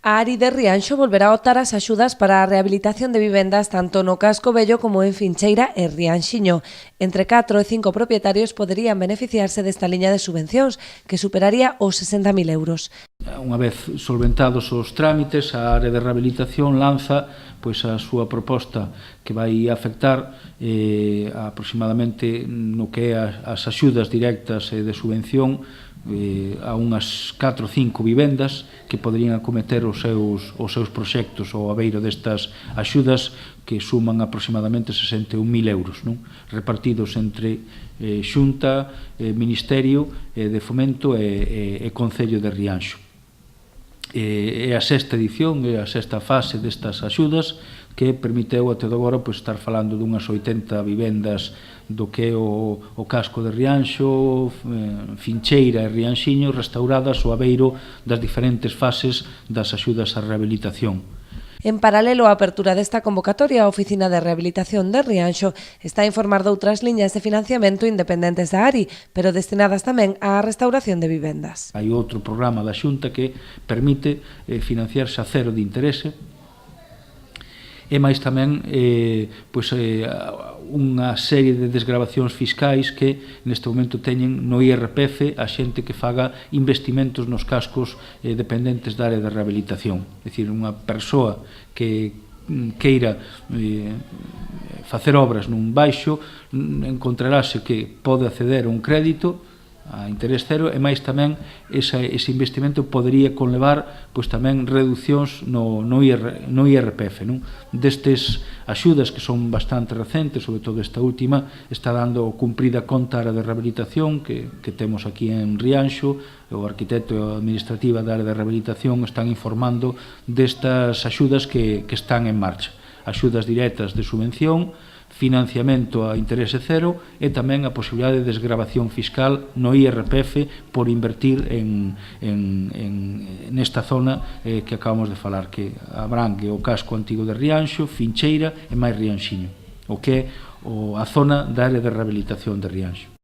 A ARI de Rianxo volverá a optar ás axudas para a rehabilitación de vivendas tanto no casco vello como en Fincheira e Rianxiño. Entre 4 e 5 propietarios poderían beneficiarse desta liña de subvencións, que superaría os 60.000 euros. Unha vez solventados os trámites, a área de rehabilitación lanza a súa proposta que vai afectar aproximadamente no que é as axudas directas de subvención a unhas 4 ou 5 vivendas que poderían acometer os seus proxectos ao abeiro destas axudas que suman aproximadamente 61.000 euros, repartidos entre Xunta, Ministerio de Fomento e Concello de Rianxo. É a sexta edición, é a sexta fase destas axudas que permiteu até agora estar falando dunhas 80 vivendas do que é o casco de Rianxo, Fincheira e Rianxiño restauradas ao abeiro das diferentes fases das axudas á rehabilitación. En paralelo á apertura desta convocatoria, a Oficina de Rehabilitación de Rianxo está a informar de outras liñas de financiamento independentes da ARI, pero destinadas tamén á restauración de vivendas. Hai outro programa da Xunta que permite financiarse a cero de interese e máis tamén unha serie de desgravacións fiscais que neste momento teñen no IRPF a xente que faga investimentos nos cascos dependentes da área de rehabilitación. É dicir, unha persoa que queira facer obras nun baixo encontrarase que pode acceder a un crédito a interés cero e máis tamén ese investimento podería conlevar tamén reduccións no IRPF. Destes axudas que son bastante recentes, sobre todo esta última, está dando cumprida conta a área de rehabilitación que temos aquí en Rianxo. O arquitecto e a administrativa da área de rehabilitación están informando destas axudas que están en marcha. Axudas directas de subvención, financiamento a interese cero e tamén a posibilidade de desgravación fiscal no IRPF por invertir nesta zona que acabamos de falar, que abrangue o casco antigo de Rianxo, Fincheira e máis Rianxiño, o que é a zona da área de rehabilitación de Rianxo.